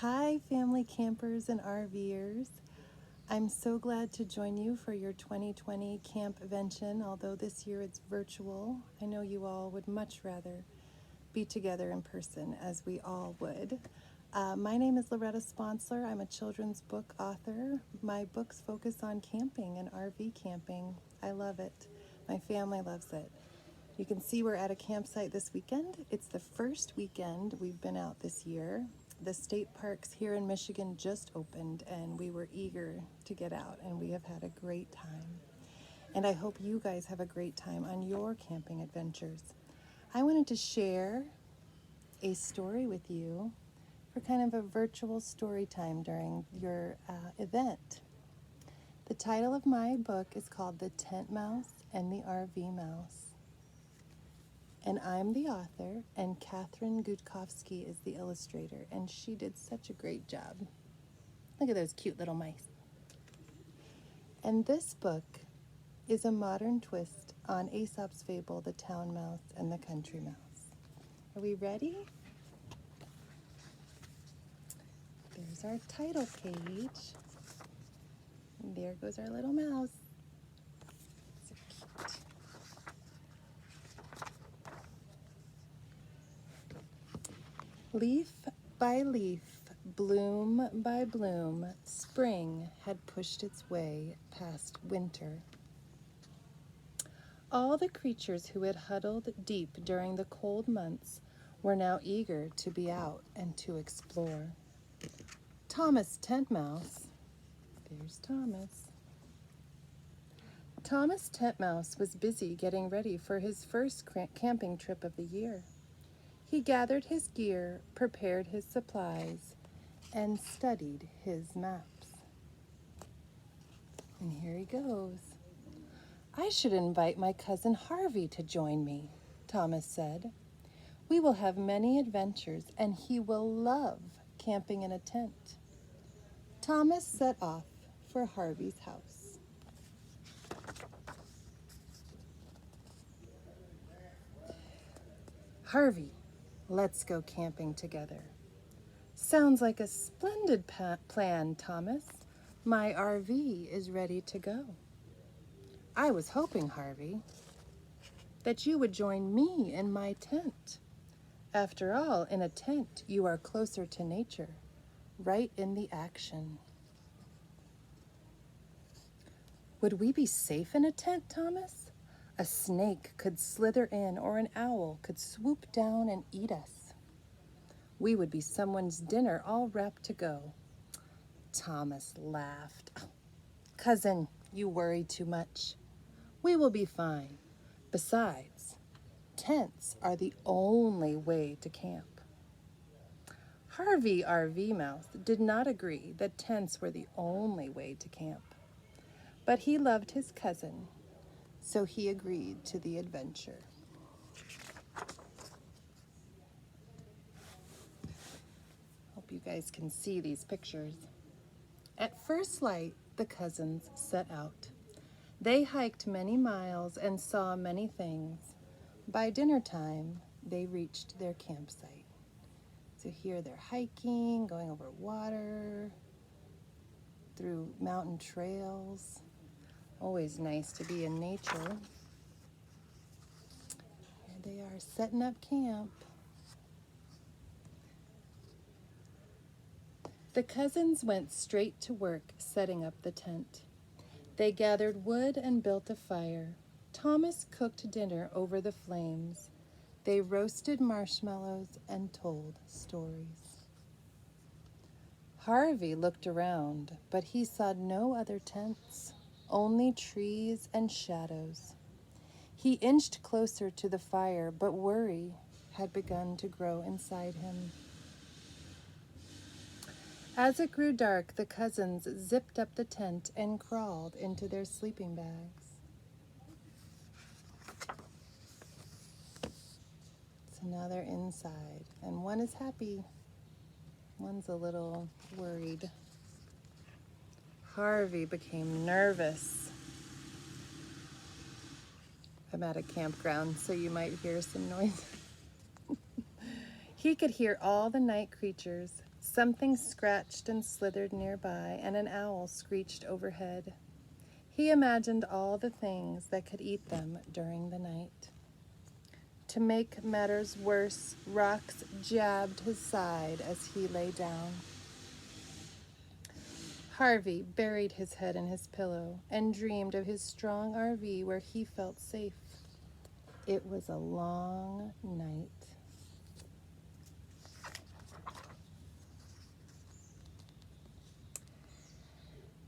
Hi, family campers and RVers. I'm so glad to join you for your 2020 campvention, although this year it's virtual. I know you all would much rather be together in person, as we all would. My name is Loretta Sponsler. I'm a children's book author. My books focus on camping and RV camping. I love it. My family loves it. You can see we're at a campsite this weekend. It's the first weekend we've been out this year. The state parks here in Michigan just opened and we were eager to get out, and we have had a great time. And I hope you guys have a great time on your camping adventures. I wanted to share a story with you for kind of a virtual story time during your event. The title of my book is called The Tent Mouse and the RV Mouse. And I'm the author, and Kathrine Gutkovskiy is the illustrator, and she did such a great job. Look at those cute little mice. And this book is a modern twist on Aesop's fable, The Town Mouse and the Country Mouse. Are we ready? There's our title page. And there goes our little mouse. So cute. Leaf by leaf, bloom by bloom, spring had pushed its way past winter. All the creatures who had huddled deep during the cold months were now eager to be out and to explore. Thomas Tent Mouse, there's Thomas. Thomas Tent Mouse was busy getting ready for his first camping trip of the year. He gathered his gear, prepared his supplies, and studied his maps. And here he goes. I should invite my cousin Harvey to join me, Thomas said. We will have many adventures, and he will love camping in a tent. Thomas set off for Harvey's house. Harvey, let's go camping together. Sounds like a splendid plan, Thomas. My RV is ready to go. I was hoping, Harvey, that you would join me in my tent. After all, in a tent, you are closer to nature, right in the action. Would we be safe in a tent, Thomas? A snake could slither in, or an owl could swoop down and eat us. We would be someone's dinner, all wrapped to go. Thomas laughed. Cousin, you worry too much. We will be fine. Besides, tents are the only way to camp. Harvey RV-Mouse did not agree that tents were the only way to camp, but he loved his cousin, so he agreed to the adventure. Hope you guys can see these pictures. At first light, the cousins set out. They hiked many miles and saw many things. By dinner time, they reached their campsite. So here they're hiking, going over water, through mountain trails. Always nice to be in nature. Here they are setting up camp. The cousins went straight to work setting up the tent. They gathered wood and built a fire. Thomas cooked dinner over the flames. They roasted marshmallows and told stories. Harvey looked around, but he saw no other tents, only trees and shadows. He inched closer to the fire, but worry had begun to grow inside him. As it grew dark, the cousins zipped up the tent and crawled into their sleeping bags. So now they're inside, and one is happy. One's a little worried. Harvey became nervous. I'm at a campground, so you might hear some noise. He could hear all the night creatures Something scratched and slithered nearby, and an owl screeched overhead. He imagined all the things that could eat them during the night. To make matters worse, rocks jabbed his side as he lay down. Harvey buried his head in his pillow and dreamed of his strong RV where he felt safe. It was a long night.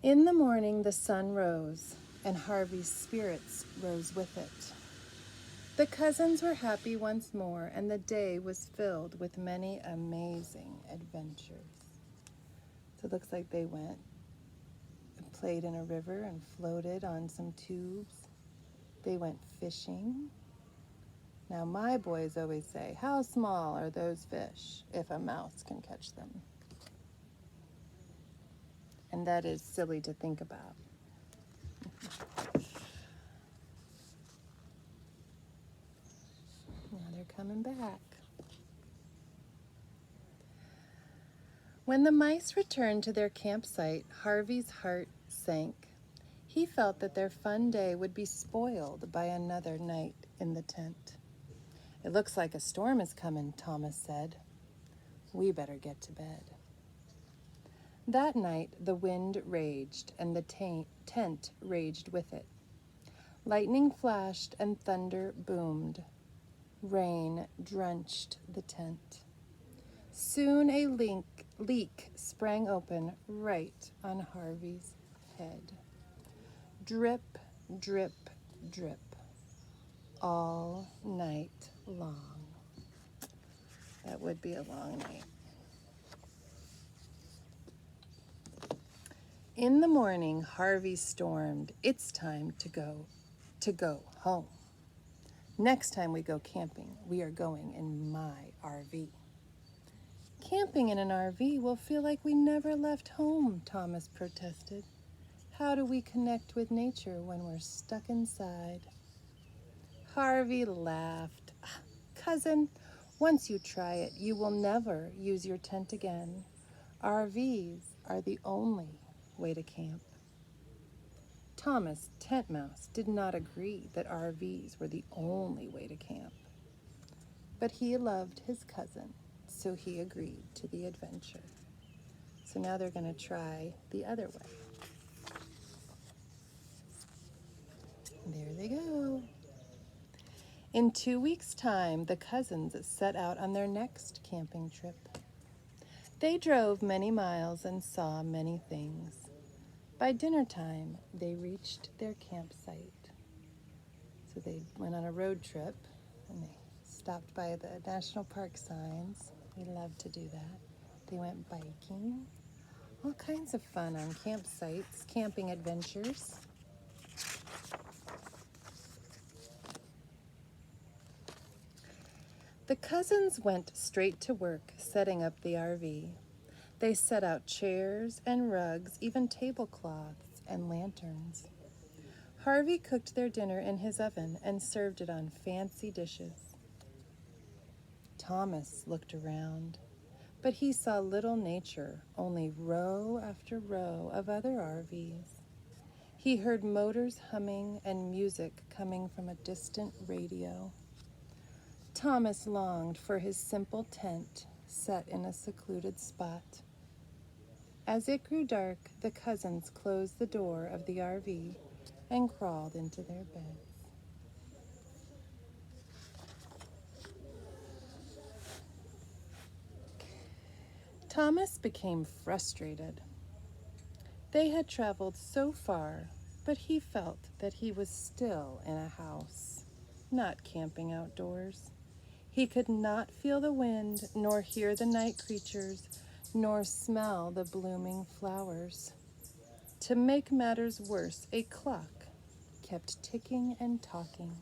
In the morning, the sun rose, and Harvey's spirits rose with it. The cousins were happy once more, and the day was filled with many amazing adventures. So it looks like they went and played in a river and floated on some tubes. They went fishing. Now, my boys always say, how small are those fish if a mouse can catch them? And that is silly to think about. Now they're coming back. When the mice returned to their campsite, Harvey's heart sank. He felt that their fun day would be spoiled by another night in the tent. It looks like a storm is coming, Thomas said. We better get to bed. That night, the wind raged, and the tent raged with it. Lightning flashed and thunder boomed. Rain drenched the tent. Soon a leak sprang open right on Harvey's head. Drip, drip, drip, all night long. That would be a long night. In the morning, Harvey stormed. It's time to go home. Next time we go camping, we are going in my RV. Camping in an RV will feel like we never left home, Thomas protested. How do we connect with nature when we're stuck inside? Harvey laughed. Cousin, once you try it, you will never use your tent again. RVs are the only way to camp. Thomas Tent Mouse did not agree that RVs were the only way to camp. But he loved his cousin, so he agreed to the adventure. So now they're going to try the other way. There they go. In 2 weeks' time, the cousins set out on their next camping trip. They drove many miles and saw many things. By dinner time, they reached their campsite. So they went on a road trip, and they stopped by the national park signs. We love to do that. They went biking. All kinds of fun on campsites, camping adventures. The cousins went straight to work setting up the RV. They set out chairs and rugs, even tablecloths and lanterns. Harvey cooked their dinner in his oven and served it on fancy dishes. Thomas looked around, but he saw little nature, only row after row of other RVs. He heard motors humming and music coming from a distant radio. Thomas longed for his simple tent set in a secluded spot. As it grew dark, the cousins closed the door of the RV and crawled into their beds. Thomas became frustrated. They had traveled so far, but he felt that he was still in a house, not camping outdoors. He could not feel the wind, nor hear the night creatures, nor smell the blooming flowers. To make matters worse, a clock kept ticking and talking.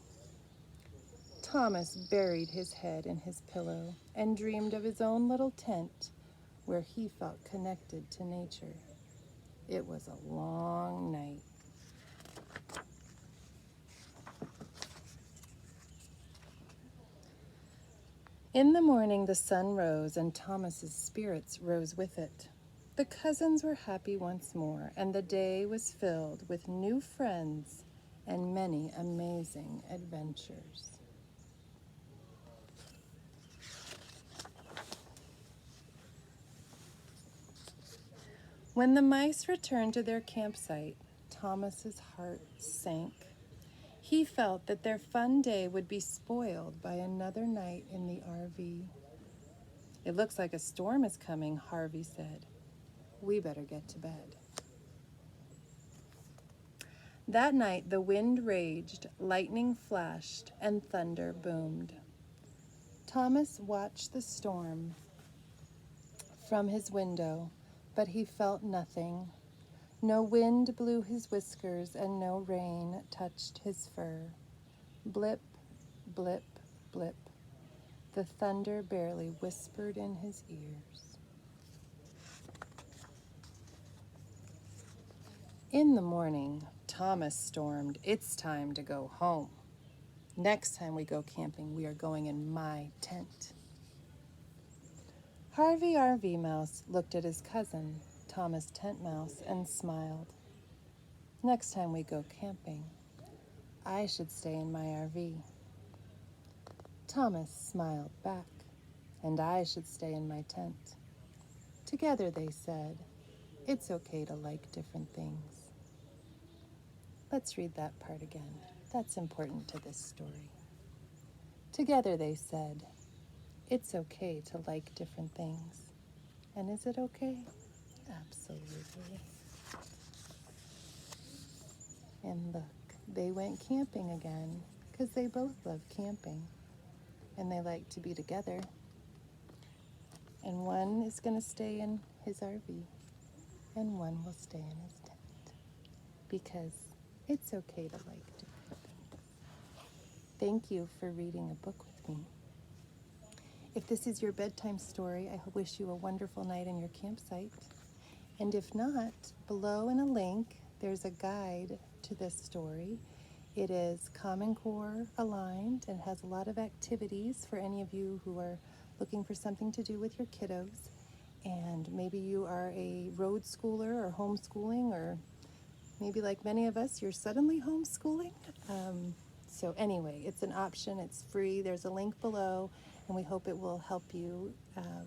Thomas buried his head in his pillow and dreamed of his own little tent where he felt connected to nature. It was a long night. In the morning the sun rose, and Thomas's spirits rose with it. The cousins were happy once more, and the day was filled with new friends and many amazing adventures. When the mice returned to their campsite, Thomas's heart sank. He felt that their fun day would be spoiled by another night in the RV. "It looks like a storm is coming," Harvey said. "We better get to bed." That night the wind raged, lightning flashed, and thunder boomed. Thomas watched the storm from his window, but he felt nothing. No wind blew his whiskers, and no rain touched his fur. Blip, blip, blip. The thunder barely whispered in his ears. In the morning, Thomas stormed, "It's time to go home. Next time we go camping, we are going in my tent." Harvey RV-Mouse looked at his cousin, Thomas Tent Mouse, and smiled. "Next time we go camping, I should stay in my RV." Thomas smiled back, "And I should stay in my tent." Together they said, "It's okay to like different things." Let's read that part again. That's important to this story. Together they said, "It's okay to like different things." And is it okay? Absolutely. And look, they went camping again because they both love camping and they like to be together. And one is going to stay in his RV and one will stay in his tent because it's okay to like different things. Thank you for reading a book with me. If this is your bedtime story, I wish you a wonderful night in your campsite. And if not, below in a link, there's a guide to this story. It is Common Core aligned and has a lot of activities for any of you who are looking for something to do with your kiddos. And maybe you are a road schooler or homeschooling, or maybe like many of us, you're suddenly homeschooling. So anyway, it's an option. It's free. There's a link below, and we hope it will help you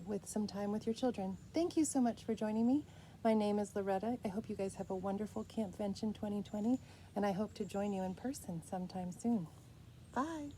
with some time with your children. Thank you so much for joining me. My name is Loretta. I hope you guys have a wonderful Campvention 2020, and I hope to join you in person sometime soon. Bye.